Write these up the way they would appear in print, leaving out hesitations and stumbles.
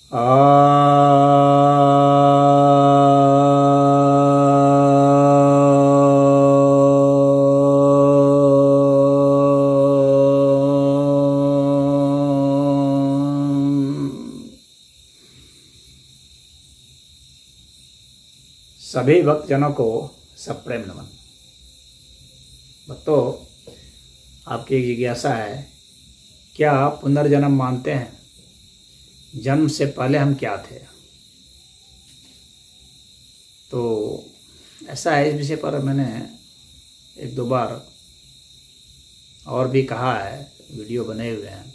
सभी भक्तजनों को सप्रेम नमन। भक्तों, आपकी एक जिज्ञासा है, क्या आप पुनर्जन्म मानते हैं? जन्म से पहले हम क्या थे? तो ऐसा है, इस विषय पर मैंने एक दो बार और भी कहा है, वीडियो बने हुए हैं।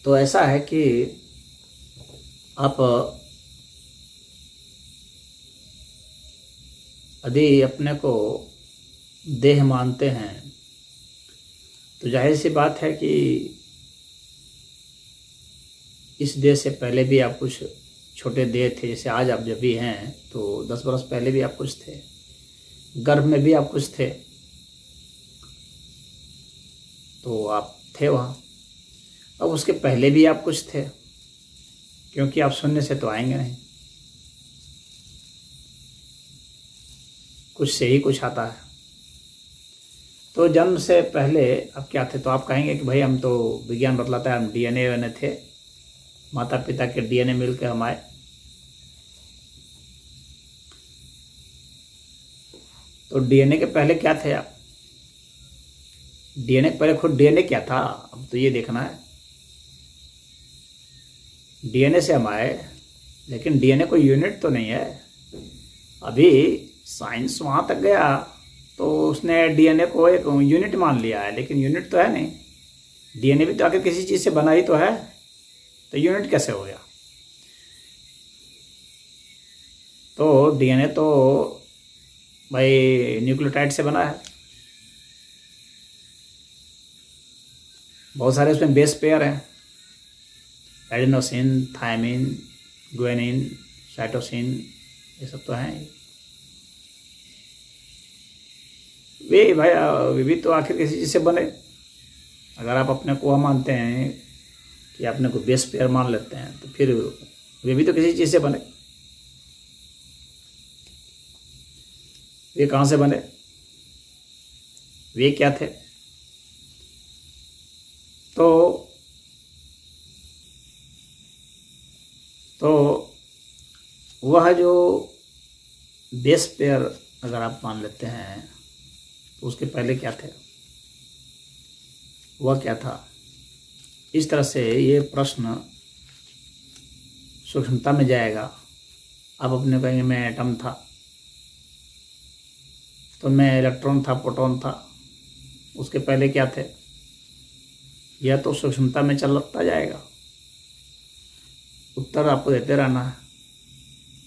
तो ऐसा है कि आप यदि अपने को देह मानते हैं तो जाहिर सी बात है कि इस देह से पहले भी आप कुछ छोटे देह थे। जैसे आज आप जब भी हैं तो 10 बरस पहले भी आप कुछ थे, गर्भ में भी आप कुछ थे, तो आप थे वहाँ। अब उसके पहले भी आप कुछ थे, क्योंकि आप शून्य से तो आएंगे नहीं, कुछ से ही कुछ आता है। तो जन्म से पहले आप क्या थे? तो आप कहेंगे कि भाई हम तो, विज्ञान बतलाता है हम डीएनए में थे, माता पिता के डीएनए मिल के हम आए। तो डीएनए के पहले क्या थे आप? डीएनए के पहले खुद डीएनए क्या था? अब तो ये देखना है। डीएनए से हम आए, लेकिन डीएनए कोई यूनिट तो नहीं है। अभी साइंस वहाँ तक गया तो उसने डीएनए को एक यूनिट मान लिया है, लेकिन यूनिट तो है नहीं। डीएनए भी तो आखिर किसी चीज़ से बना ही तो है, तो यूनिट कैसे हो गया? तो डीएनए तो भाई न्यूक्लियोटाइड से बना है, बहुत सारे उसमें बेस पेयर हैं, एडेनोसिन, थायमिन, ग्वानिन, साइटोसिन, ये सब तो हैं। वे भाई वे भी तो आखिर किसी चीज़ से बने। अगर आप अपने को मानते हैं कि अपने को बेस पेयर मान लेते हैं, तो फिर वे भी तो किसी चीज़ से बने। वे कहाँ से बने? वे क्या थे? तो वह जो बेस पेयर अगर आप मान लेते हैं, तो उसके पहले क्या थे? वह क्या था? इस तरह से ये प्रश्न सूक्ष्मता में जाएगा। आप अपने कहेंगे मैं एटम था, तो मैं इलेक्ट्रॉन था, प्रोटॉन था, उसके पहले क्या थे? यह तो सूक्ष्मता में चलता जाएगा। उत्तर आपको देते रहना है।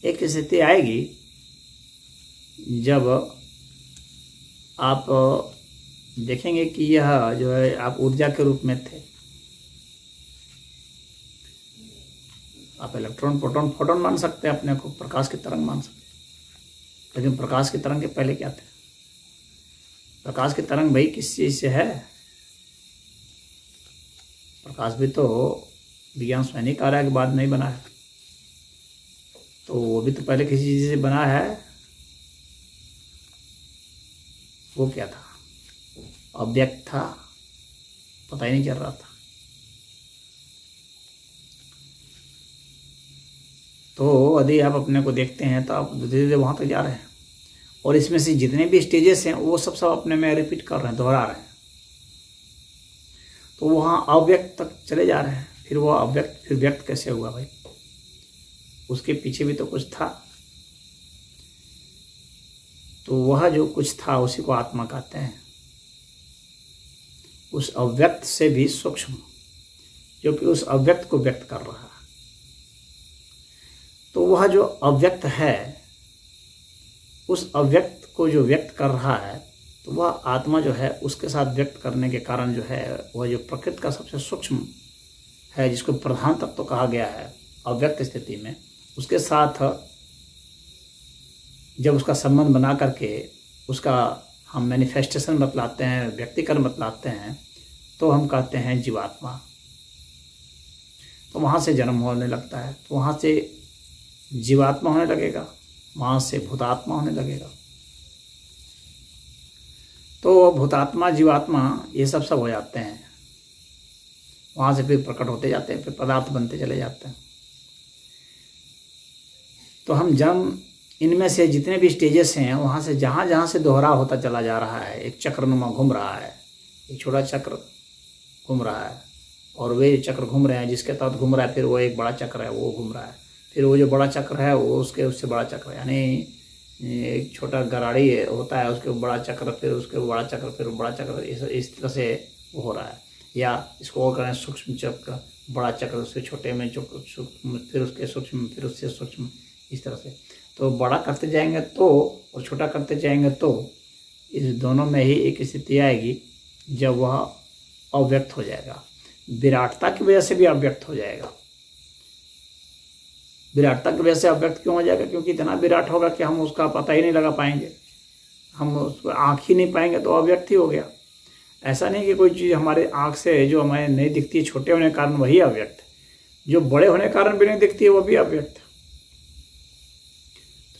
एक स्थिति आएगी जब आप देखेंगे कि यह जो है आप ऊर्जा के रूप में थे। आप इलेक्ट्रॉन, प्रोटॉन, फोटॉन मान सकते हैं अपने को, प्रकाश की तरंग मान सकते हैं, लेकिन प्रकाश की तरंग के पहले क्या थे? प्रकाश की तरंग भाई किस चीज़ से है? प्रकाश भी तो विज्ञान स्वयं ही कह रहा है कि बाद में ही बना है, तो वो भी तो पहले किसी चीज़ से बना है। वो क्या था? अव्यक्त था, पता ही नहीं चल रहा था। तो यदि आप अपने को देखते हैं तो आप धीरे धीरे वहाँ तक जा रहे हैं, और इसमें से जितने भी स्टेजेस हैं वो सब अपने में रिपीट कर रहे हैं, दोहरा रहे हैं। तो वहाँ अव्यक्त तक चले जा रहे हैं। फिर वो अव्यक्त फिर व्यक्त कैसे हुआ भाई? उसके पीछे भी तो कुछ था। तो वह जो कुछ था उसी को आत्मा कहते हैं। उस अव्यक्त से भी सूक्ष्म, जो कि उस अव्यक्त को व्यक्त कर रहा है। तो वह जो अव्यक्त है, उस अव्यक्त को जो व्यक्त कर रहा है, तो वह आत्मा जो है उसके साथ व्यक्त करने के कारण जो है वह जो प्रकृति का सबसे सूक्ष्म है, जिसको प्रधान तत्व तो कहा गया है अव्यक्त स्थिति में, उसके साथ जब उसका संबंध बना करके उसका हम मैनिफेस्टेशन बतलाते हैं, व्यक्तिकरण बतलाते हैं, तो हम कहते हैं जीवात्मा। तो वहाँ से जन्म होने लगता है, तो वहाँ से जीवात्मा होने लगेगा, वहाँ से भूतात्मा होने लगेगा। तो भूतात्मा जीवात्मा ये सब हो जाते हैं, वहाँ से फिर प्रकट होते जाते हैं, फिर पदार्थ बनते चले जाते हैं। तो हम जन्म, इनमें से जितने भी स्टेजेस हैं वहाँ से जहाँ जहाँ से दोहराव होता चला जा रहा है, एक चक्रनुमा घूम रहा है, एक छोटा चक्र घूम रहा है और वे चक्र घूम रहे हैं, जिसके तहत घूम रहा है फिर वो एक बड़ा चक्र है वो घूम रहा है, फिर वो जो बड़ा चक्र है वो उससे बड़ा चक्र, यानी एक छोटा गराड़ी होता है उसके बड़ा चक्र, फिर उसके बड़ा चक्र, फिर बड़ा चक्र, इस तरह से वो हो रहा है। या इसको और करें सूक्ष्म चक्र, बड़ा चक्र, उससे छोटे में सूक्ष्म, फिर उसके सूक्ष्म, फिर उससे सूक्ष्म, इस तरह से। तो बड़ा करते जाएंगे तो और छोटा करते जाएंगे तो इस दोनों में ही एक स्थिति आएगी जब वह अव्यक्त हो जाएगा। विराटता की वजह से भी अव्यक्त हो जाएगा। विराटता की वजह से अव्यक्त क्यों हो जाएगा? क्योंकि इतना विराट होगा कि हम उसका पता ही नहीं लगा पाएंगे, हम उसको आँख ही नहीं पाएंगे, तो अव्यक्त ही हो गया। ऐसा नहीं कि कोई चीज़ हमारे आँख से जो हमें नहीं दिखती है छोटे होने के कारण वही अव्यक्त, जो बड़े होने के कारण भी नहीं दिखती है वो भी अव्यक्त।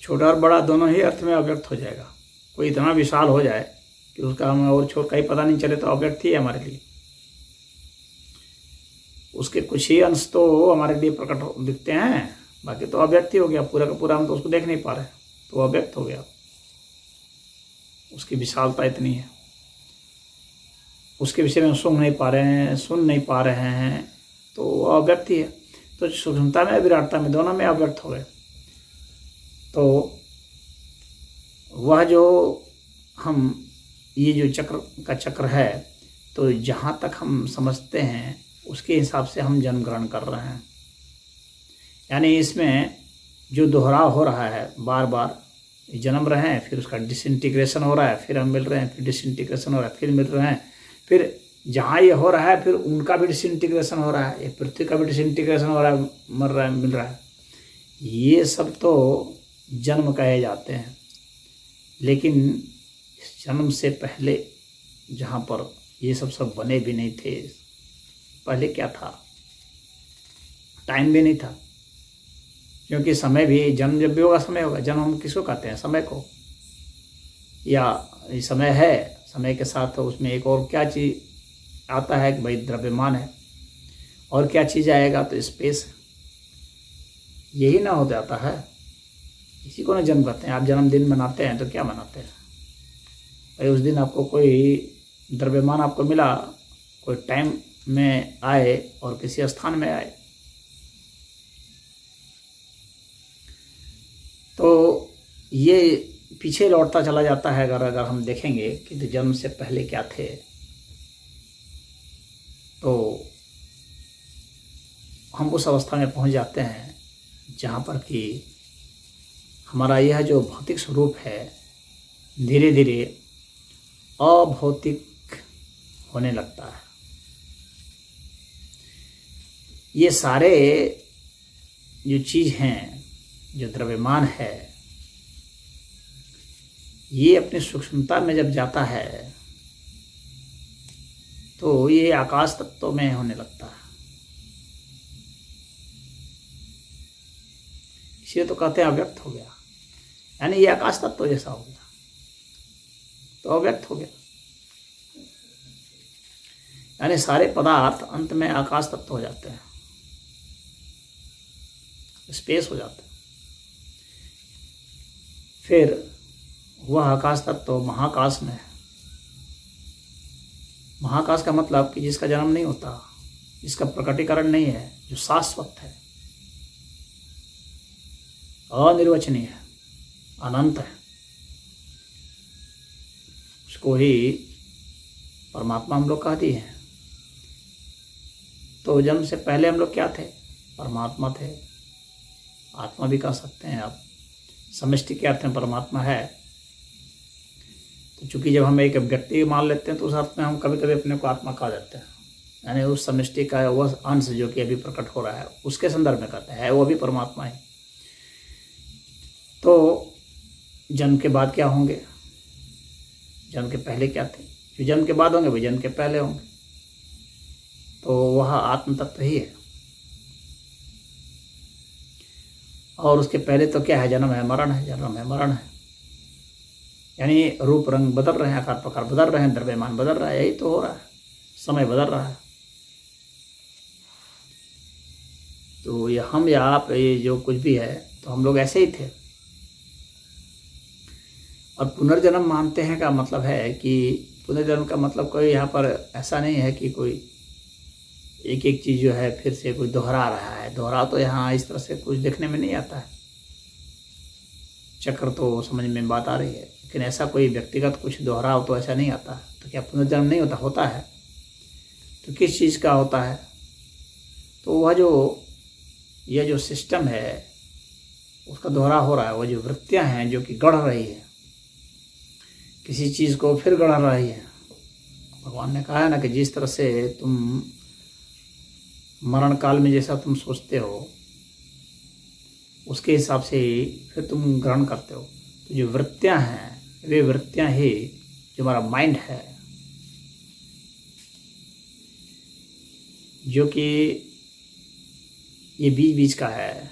छोटा और बड़ा दोनों ही अर्थ में अव्यक्त हो जाएगा। कोई इतना विशाल हो जाए कि उसका हमें और छोड़ कहीं पता नहीं चले तो अव्यक्त ही है हमारे लिए। उसके कुछ ही अंश तो हमारे लिए प्रकट दिखते हैं, बाकी तो अव्यक्त ही हो गया। पूरा का पूरा हम तो उसको देख नहीं पा रहे, तो अव्यक्त हो गया। उसकी विशालता इतनी है, उसके विषय में सुन नहीं पा रहे हैं, तो अव्यक्त ही है। तो सूक्ष्मता में विराटता में दोनों में अव्यक्त हो गए। तो वह जो हम ये जो चक्र का चक्र है, तो जहाँ तक हम समझते हैं उसके हिसाब से हम जन्म ग्रहण कर रहे हैं। यानी इसमें जो दोहराव हो रहा है, बार बार जन्म रहे हैं, फिर उसका डिसइंटीग्रेशन हो रहा है, फिर हम मिल रहे हैं, फिर डिसइंटीग्रेशन हो रहा है, फिर मिल रहे हैं, फिर जहाँ ये हो रहा है फिर उनका भी डिसइंटीग्रेशन हो रहा है, ये पृथ्वी का भी डिसइंटीग्रेशन हो रहा है, मर रहा है, मिल रहा है। ये सब तो जन्म कहे जाते हैं। लेकिन इस जन्म से पहले जहाँ पर ये सब बने भी नहीं थे, पहले क्या था? टाइम भी नहीं था, क्योंकि समय भी, जन्म जब भी होगा समय होगा। जन्म हम किसको कहते हैं? समय को। या समय है, समय के साथ उसमें एक और क्या चीज़ आता है कि भाई द्रव्यमान है, और क्या चीज़ आएगा? तो स्पेस। यही ना हो जाता है, इसी को ना जन्म कहते हैं। आप जन्मदिन मनाते हैं तो क्या मनाते हैं भाई? उस दिन आपको कोई द्रव्यमान आपको मिला, कोई टाइम में आए और किसी स्थान में आए। तो ये पीछे लौटता चला जाता है। अगर हम देखेंगे कि जन्म से पहले क्या थे, तो हम उस अवस्था में पहुंच जाते हैं जहाँ पर कि हमारा यह जो भौतिक स्वरूप है धीरे धीरे अभौतिक होने लगता है। ये सारे जो चीज़ हैं, जो द्रव्यमान है, ये अपनी सूक्ष्मता में जब जाता है तो ये आकाश तत्व में होने लगता है। इसलिए तो कहते हैं अव्यक्त हो गया, यानी ये आकाश तत्व जैसा हो गया, तो अव्यक्त हो गया। यानी सारे पदार्थ अंत में आकाश तत्व हो जाते हैं, स्पेस हो जाता है। फिर वह आकाश तत्व महाकाश में है। महाकाश का मतलब कि जिसका जन्म नहीं होता, जिसका प्रकटीकरण नहीं है, जो शाश्वत है, अनिर्वचनीय है, अनंत है, उसको ही परमात्मा हम लोग कहते हैं। तो जन्म से पहले हम लोग क्या थे? परमात्मा थे, आत्मा भी कह सकते हैं आप। समष्टि के अर्थ में परमात्मा है। तो चूंकि जब हम एक व्यक्ति मान लेते हैं तो उस अर्थ में हम कभी कभी अपने को आत्मा कहा जाते हैं, यानी उस समष्टि का वह अंश जो कि अभी प्रकट हो रहा है उसके संदर्भ में कहते हैं, वो भी परमात्मा है। तो जन्म के बाद क्या होंगे? जन्म के पहले क्या थे? जो जन्म के बाद होंगे वो जन्म के पहले होंगे। तो वह आत्म तत्व ही है। और उसके पहले तो क्या है, जन्म है मरण है, जन्म है मरण है। यानी रूप रंग बदल रहे हैं, आकार प्रकार बदल रहे हैं, द्रव्यमान बदल रहा है, यही तो हो रहा है, समय बदल रहा है। तो ये हम या आप, ये जो कुछ भी है, तो हम लोग ऐसे ही थे। और पुनर्जन्म मानते हैं का मतलब है कि पुनर्जन्म का मतलब कोई यहाँ पर ऐसा नहीं है कि कोई एक एक चीज़ जो है फिर से कोई दोहरा रहा है। दोहरा तो यहाँ इस तरह से कुछ देखने में नहीं आता है। चक्र तो समझ में बात आ रही है, लेकिन ऐसा कोई व्यक्तिगत कुछ दोहराव तो ऐसा नहीं आता। तो क्या पुनर्जन्म नहीं होता? होता है। तो किस चीज़ का होता है? तो वह जो यह जो सिस्टम है उसका दोहरा हो रहा है। वो जो वृत्तियाँ हैं जो कि गढ़ रही है, किसी चीज़ को फिर गढ़ रही है। भगवान ने कहा है ना कि जिस तरह से तुम मरण काल में जैसा तुम सोचते हो उसके हिसाब से ही फिर तुम ग्रहण करते हो। तो जो वृत्तियाँ हैं, वे वृत्तियाँ ही जो हमारा माइंड है, जो कि ये बीच बीच का है,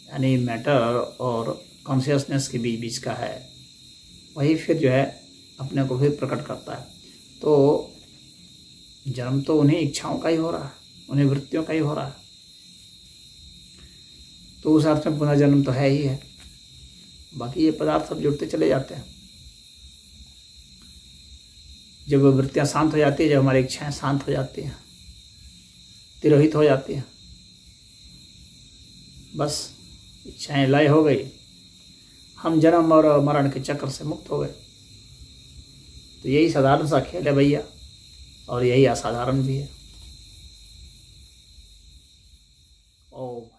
यानी मैटर और कॉन्शियसनेस के बीच बीच का है, वही फिर जो है अपने को फिर प्रकट करता है। तो जन्म तो उन्हीं इच्छाओं का ही हो रहा है, उन्हीं वृत्तियों का ही हो रहा है। तो उस अर्थ में पुनर्जन्म तो है ही है। बाकी ये पदार्थ सब जुड़ते चले जाते हैं। जब वो वृत्तियाँ शांत हो जाती है, जब हमारी इच्छाएं शांत हो जाती हैं, तिरोहित हो जाती हैं, बस इच्छाएं लय हो गई, हम जन्म और मरण के चक्र से मुक्त हो गए। तो यही साधारण सा खेल है भैया, और यही असाधारण भी है। ओम।